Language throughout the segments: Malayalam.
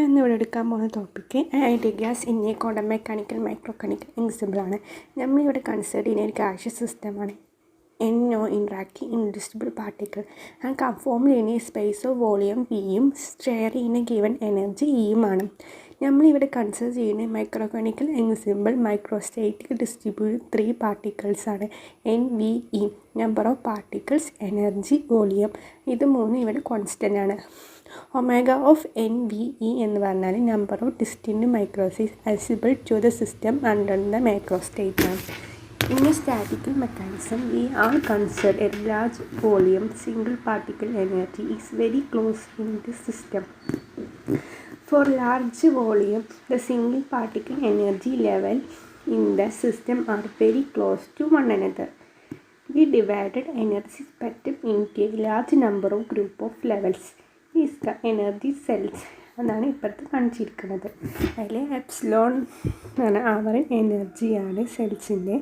ഞാൻ ഇന്നിവിടെ എടുക്കാൻ പോകുന്ന topic idea gas in a quantum mechanical microchemical എക്സാമ്പിളാണ്. നമ്മളിവിടെ കൺസിഡർ ചെയ്യുന്ന ഒരു gaseous സിസ്റ്റമാണ് NO interacting indivisible particle and conformed in a space of volume Vയും sharing a given energy Eയുമാണ്. നമ്മളിവിടെ കൺസിഡർ ചെയ്യുന്ന മൈക്രോകെമിക്കൽ എക്സാമ്പിൾ മൈക്രോസ്റ്റാറ്റിക് ഡിസ്ട്രിബ്യൂട്ട് 3 പാർട്ടിക്കിൾസ് ആണ്. NVE number of particles, energy, volume. ഇത് മൂന്നും ഇവിടെ കോൺസ്റ്റൻ്റ് ആണ്. ഒമേഗ ഓഫ് NVE എന്ന് പറഞ്ഞാൽ number of distinct microsize accessible to the system under the microstate ആണ്. In a statical mechanism, we are considered a large volume single particle energy is very close in the system. For large volume, the single particle energy level in the system are very close to one another. We divided energy spectrum into a large number of group of levels. Is the energy cells. അതാണ് ഇപ്പോഴത്തെ കാണിച്ചിരിക്കുന്നത്. അതിൽ എപ്സിലോൺ ആണ് അവർ എനർജിയാണ് സെൽസിൻ്റെ.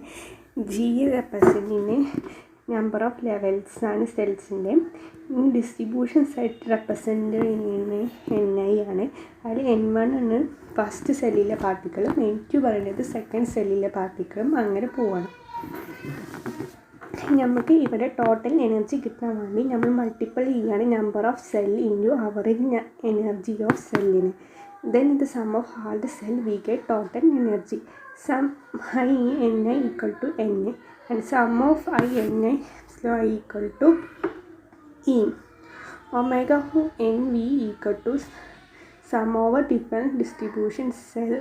G റെപ്രസെൻറ്റിന് നമ്പർ ഓഫ് ലെവൽസ് ആണ് സെൽസിൻ്റെ. ഡിസ്ട്രിബ്യൂഷൻ സെറ്റ് റെപ്രസെൻറ്റ് NI ആണ്. അതിൽ N1 ആണ് ഫസ്റ്റ് സെല്ലിലെ പാർട്ടിക്കിളും N2 പറയുന്നത് സെക്കൻഡ് സെല്ലിലെ പാർട്ടിക്കിളും അങ്ങനെ പോവാണ്. നമുക്ക് ഇവിടെ ടോട്ടൽ എനർജി കിട്ടാൻ വേണ്ടി നമ്മൾ മൾട്ടിപ്പിൾ ചെയ്യാണ് number of cell into average energy of സെല്ലിന്. ദെൻ ഇത് sum of all the cell we get total energy. Sum I NI equal to NA and sum of I NI equal to E. Omega of NV equal to sum over different distribution cell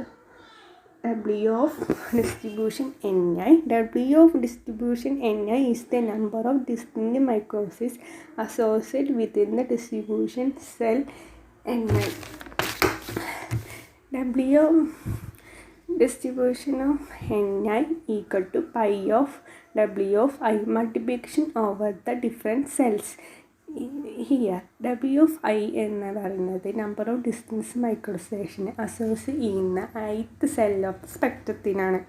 W of distribution NI. W of distribution NI is the number of distinct microcells associated within the distribution cell NI. W distribution of NI equal to pi of W of I multiplication over the different cells. Here W of I എന്ന് പറയുന്നത് നമ്പർ ഓഫ് ഡിസ്റ്റൻസ് മൈക്രോസ്റ്റേഷനെ അസോസിയേറ്റ് ചെയ്യുന്ന ith സെൽ ഓഫ് സ്പെക്ട്രത്തിനാണ്.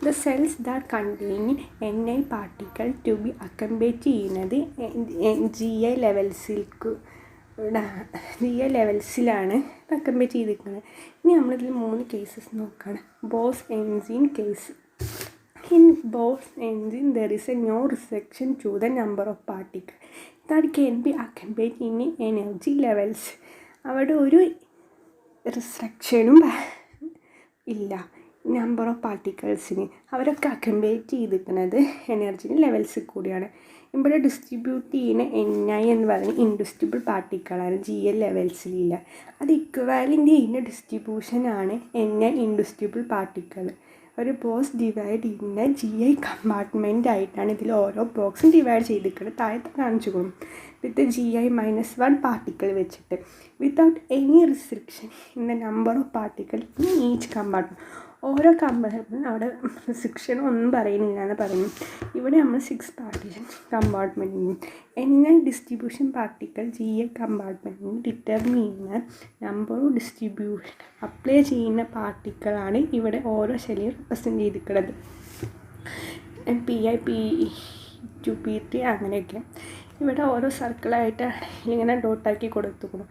The cells that contain NI particle to be accommodate ചെയ്യുന്നത് GI ലെവൽസിലാണ് അക്കംപേറ്റ് ചെയ്തിരിക്കുന്നത്. ഇനി നമ്മളിതിൽ 3 കേസസ് നോക്കുകയാണ്. Bose Einstein case. In Bose engine, there is a no restriction to the number of particles that can be accompanied in energy levels. അവിടെ ഒരു റിസ്ട്രിക്ഷനും ഇല്ല നമ്പർ ഓഫ് പാർട്ടിക്കിൾസിന്. അവരൊക്കെ അക്കംപേറ്റ് ചെയ്തിരിക്കുന്നത് എനർജി ലെവൽസിൽ കൂടിയാണ്. ഇവിടെ ഡിസ്ട്രിബ്യൂട്ട് ചെയ്യുന്ന NI എന്ന് പറയുന്നത് ഇൻഡിസ്ട്രിബ്യൂൾ പാർട്ടിക്കിളാണ്. GI ലെവൽസിലില്ല. അത് ഇക്വാലൻ്റ് ചെയ്യുന്ന ഡിസ്ട്രിബ്യൂഷനാണ് NI ഇൻഡിസ്ട്രിബ്യൂൾ പാർട്ടിക്കിൾ. ഒരു ബോക്സ് ഡിവൈഡ് ചെയ്യുന്ന GI കമ്പാർട്ട്മെൻ്റ് ആയിട്ടാണ് ഇതിൽ ഓരോ ബോക്സും ഡിവൈഡ് ചെയ്തിരിക്കുന്നത്. താഴത്തെ കാണിച്ചു കൊടുക്കും വിത്ത് GI-1 പാർട്ടിക്കിൾ വെച്ചിട്ട് without any restriction in the number of particle in each compartment. ഓരോ കമ്പാർട്ട്മെൻറ്റും അവിടെ റിസ്ട്രിക്ഷൻ ഒന്നും പറയുന്നില്ല എന്ന് പറയുന്നു. ഇവിടെ നമ്മൾ 6 പാർട്ടീഷൻ കമ്പാർട്ട്മെൻറ്റിന് NI ഡിസ്ട്രിബ്യൂഷൻ പാർട്ടിക്കിൾ GI കമ്പാർട്ട്മെൻറ്റിന് ഡിറ്റർമിൻ ചെയ്യുന്ന നമ്പർ ഓഫ് ഡിസ്ട്രിബ്യൂഷൻ അപ്ലൈ ചെയ്യുന്ന പാർട്ടിക്കിളാണ് ഇവിടെ ഓരോ ശരീരം റെപ്രസെൻ്റ് ചെയ്തിരിക്കുന്നത്. PI P2 P3 അങ്ങനെയൊക്കെ. ഇവിടെ ഓരോ സർക്കിളായിട്ട് ഇങ്ങനെ ഡോട്ടാക്കി കൊടുത്തുക്കണം.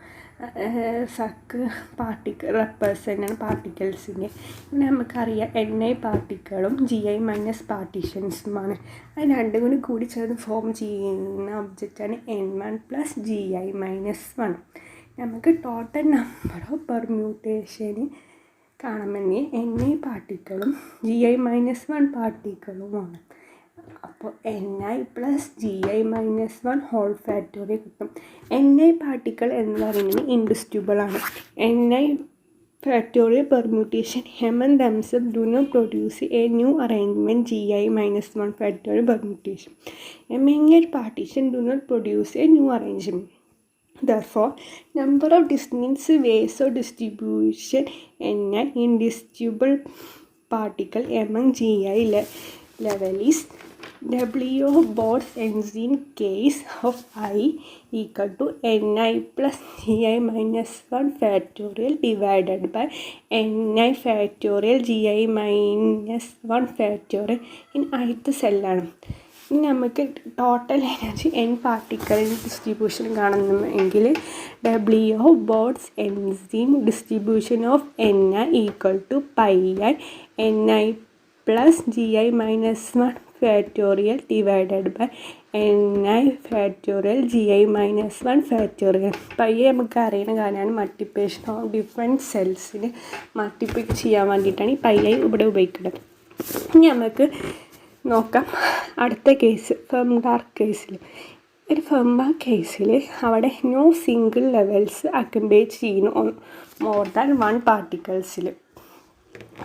Circle particle റെപ്രസെൻ്റാണ് പാർട്ടിക്കിൾസിൻ്റെ. പിന്നെ നമുക്കറിയാം NI പാർട്ടിക്കിളും GI- പാർട്ടീഷൻസുമാണ്. അത് രണ്ടും കൂടി ചേർന്ന് ഫോം ചെയ്യുന്ന ഒബ്ജക്റ്റാണ് N1 + GI-1. നമുക്ക് ടോട്ടൽ നമ്പർ ഓഫ് പെർമ്യൂട്ടേഷന് കാണുമെങ്കിൽ NI പാർട്ടിക്കിളും GI-1 പാർട്ടിക്കിളുമാണ്. അപ്പോൾ NI + GI-1 ഹോൾ ഫാക്ടോറിയൽ കിട്ടും. NI പാർട്ടിക്കിൾ എന്ന് പറയുന്നത് ഇൻഡിസ്ട്രിബ്യൂളാണ്. NI factorial permutation among themselves do not produce a new arrangement GI-1 factorial permutation. among a partition do not produce a new arrangement. Therefore, number of distinct ways of distribution NI indisputable particle among GI level is W of Bose engine case of I equal to NI + GI-1 factorial divided by NI factorial GI-1 factorial in ith സെല്ലാണ്. ഇനി നമുക്ക് total energy n particle distribution കാണണമെങ്കിൽ W Bose Einstein distribution of ni equal to pi I ni plus GI minus 1 factorial divided by ni factorial GI minus 1 factorial. Pi നമുക്ക് അറിയുന്ന കാര്യമാണ് മൾട്ടിപ്ലിക്കേഷൻ ഓഫ് ഡിഫറെൻറ്റ് സെൽസിന് മൾട്ടിപ്ലൈ ചെയ്യാൻ വേണ്ടിയിട്ടാണ് ഈ പൈ ഇവിടെ ഉപയോഗിക്കുന്നത്. ഇനി നമുക്ക് നോക്കാം അടുത്ത കേസ് ഫെംഡാർക്ക് കേസിൽ. ഒരു ഫെംഡാർക്ക് കേസിൽ അവിടെ നോ സിംഗിൾ ലെവൽസ് അക്കംപേറ്റ് ചെയ്യുന്നു മോർ ദാൻ 1 പാർട്ടിക്കിൾസിൽ.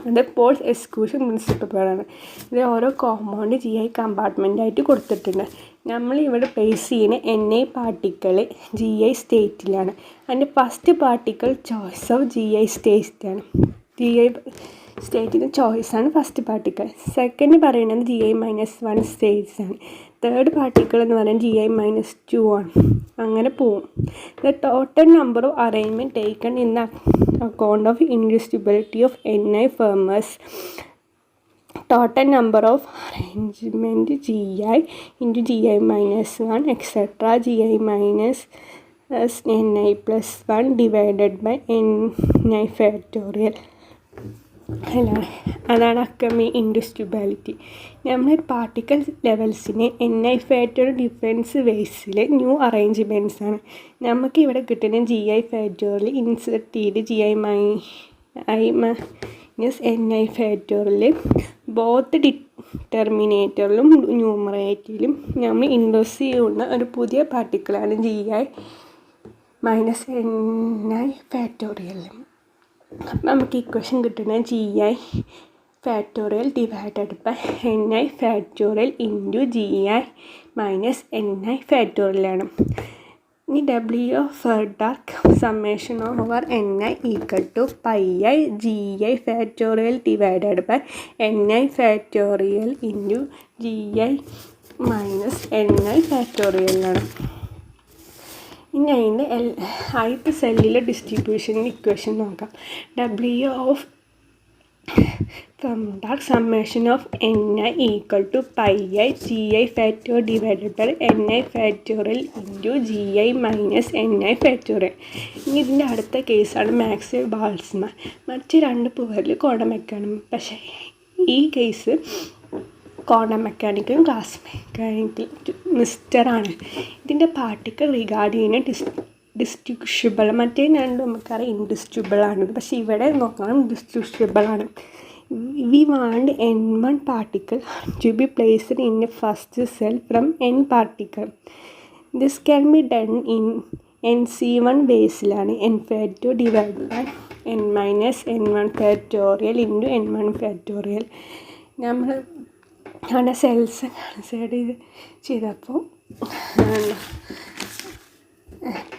അത് പോൾസ് എക്സ്ക്ലൂഷൻ പ്രിൻസിപ്പിൾ പ്രകാരമാണ്. ഇത് ഓരോ കോമ്പൗണ്ട് GI കമ്പാർട്ട്മെൻറ്റായിട്ട് കൊടുത്തിട്ടുണ്ട്. നമ്മളിവിടെ പ്ലേസ് ചെയ്യുന്ന ni പാർട്ടിക്കിൾ GI സ്റ്റേറ്റിലാണ്. അതിൻ്റെ first particle choice of GI സ്റ്റേറ്റാണ്. GI സ്റ്റേറ്റിൻ്റെ ചോയ്സാണ് ഫസ്റ്റ് പാർട്ടിക്കിൾ. സെക്കൻഡ് പറയുന്നത് GI മൈനസ് 1 സ്റ്റേറ്റ്സ് ആണ്. തേർഡ് പാർട്ടിക്കിൾ എന്ന് പറയുന്നത് GI മൈനസ് 2 ആണ്. അങ്ങനെ പോവും. The total number of arrangement taken in the account of indistinguishability of ni fermions. Total number of arrangement GI into GI minus 1 etcetera GI minus ni plus 1 divided by ni factorial. അതാണ് അക്കമിങ് ഇൻഡിസ്ട്രിബിലിറ്റി. നമ്മൾ പാർട്ടിക്കൽ ലെവൽസിനെ ni ഫാക്ടോറിയൽ ഡിഫറൻസ് ബേസിൽ ന്യൂ അറേഞ്ച്മെൻറ്റ്സ് ആണ്. നമുക്ക് ഇവിടെ കിട്ടുന്ന GI ഫാക്ടോറിയൽ ഇൻസെർട്ട് ചെയ്ത് GI minus ni factorial both ഡിറ്റർമിനേറ്ററിലും ന്യൂമറേറ്ററിലും നമ്മൾ ഇൻഡ്യൂസ് ചെയ്യുന്ന ഒരു പുതിയ പാർട്ടിക്കിളാണ് GI മൈനസ് ni ഫാക്ടോറിയൽ. അപ്പം നമുക്ക് ഇക്വേഷൻ കിട്ടുന്നത് GI factorial divided by ni factorial into GI minus ni ഫാക്ടോറിയലാണ്. ഇനി W Fermi Dirac summation over ni equal to pi I GI factorial divided by ni factorial into GI minus ni ഫാക്ടോറിയലാണ്. ഇനി അതിൻ്റെ ith സെല്ലിലെ ഡിസ്ട്രിബ്യൂഷൻ ഇക്വേഷൻ നോക്കാം. W of Fermi Dirac summation of ni equal to pi I GI factorial divided by ni factorial into GI minus ni factorial. ഇനി ഇതിൻ്റെ അടുത്ത കേസാണ് മാക്സ്വെൽ ബാൾസ്മാൻ. മറ്റ് രണ്ട് പുവറിൽ ക്വാണ്ടം മെക്കാനിക്സ്. പക്ഷേ ഈ കേസ് ക്വാണ്ടം മെക്കാനിക്കലും ക്ലാസ് മെക്കാനിക്കലും മിസ്റ്ററാണ്. ഇതിൻ്റെ പാർട്ടിക്കിൾ റിഗാർഡ് ചെയ്യുന്ന ഡിസ്ട്രിബ്യൂഷബിൾ. മറ്റേ രണ്ടും നമുക്കറിയാം ഇൻഡിസ്ട്രിബ്യൂബിളാണ്. പക്ഷേ ഇവിടെ നോക്കണം ഡിസ്ട്രിബ്യൂഷബിളാണ്. We want n1 particle to be placed in a first cell from n particle. This can be done in NC1 ബേസിലാണ്. n factorial divide by n minus n1 factorial into n1 factorial. നമ്മൾ അവിടെ സെൽസ് കൺസിഡർ ചെയ്തപ്പോൾ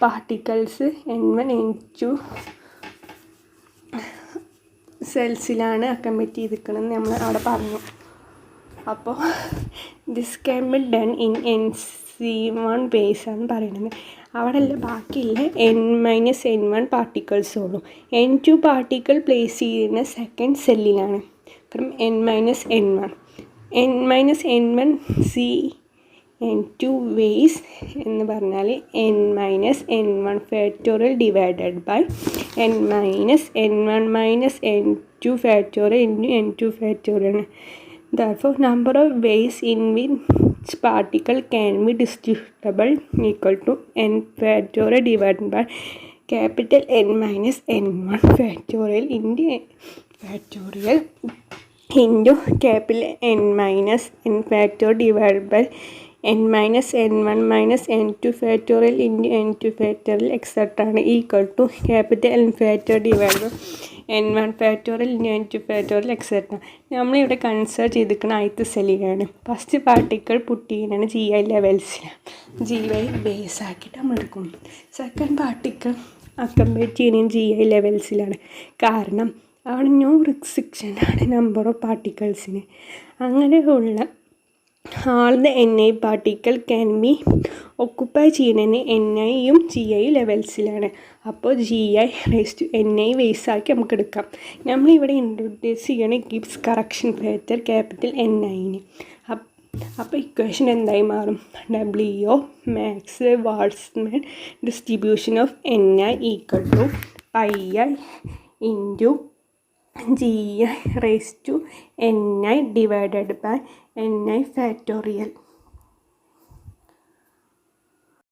പാർട്ടിക്കിൾസ് n1 n2 സെൽസിലാണ് അക്കമിറ്റ് ചെയ്തിരിക്കണമെന്ന് നമ്മൾ അവിടെ പറഞ്ഞു. അപ്പോൾ this can be done in NC1 ബേസാണ് പറയുന്നത്. അവിടെ അല്ല ബാക്കിയില്ല n-n1 പാർട്ടിക്കിൾസ് ഉള്ളൂ. n2 പാർട്ടിക്കിൾ പ്ലേസ് ചെയ്യുന്ന സെക്കൻഡ് സെല്ലിലാണ് from n-n1. n-n1 C n2 ways എന്ന് പറഞ്ഞാൽ n-n1 factorial divided by n-n1 minus n2 factorial into n2 factorial. Therefore, number of ways in which particle can be distributable equal to n factorial divided by capital N minus n1 factorial into factorial into capital N minus n factorial divided by n minus n1 minus n2 factorial into n2 factorial etc. equal to capital N factorial divided by n1 factorial into n2 factorial etc. നമ്മളിവിടെ കൺസിഡർ ചെയ്തിരിക്കുന്ന ആദ്യത്തെ സെല്ലിലാണ്. ഫസ്റ്റ് പാർട്ടിക്കിൾ പുട്ട് ചെയ്യുന്നതാണ് GI ലെവൽസിലാണ്. GI ബേസ് ആക്കിയിട്ട് നമ്മൾ എടുക്കും. സെക്കൻഡ് പാർട്ടിക്കിൾ അക്കംപേറ്റ് ചെയ്യുന്നത് GI ലെവൽസിലാണ്. കാരണം അവിടെ നോ റിസ്ട്രിക്ഷനാണ് നമ്പർ ഓഫ് പാർട്ടിക്കിൾസിന്. അങ്ങനെയുള്ള all the ni particle can be occupy ചെയ്യുന്നതിന് niയും GI ലെവൽസിലാണ്. അപ്പോൾ GI റേസ് ടു ni വേസാക്കി നമുക്ക് എടുക്കാം. നമ്മളിവിടെ ഇൻട്രൊഡ്യൂസ് ചെയ്യണ ഗിബ്സ് കറക്ഷൻ ഫാക്ടർ ക്യാപിറ്റൽ Niന്. അപ്പോൾ ഇക്വേഷൻ എന്തായി മാറും? W Maxwell Boltzmann distribution of N I equal to pi I into GI raised to NI divided by NI factorial.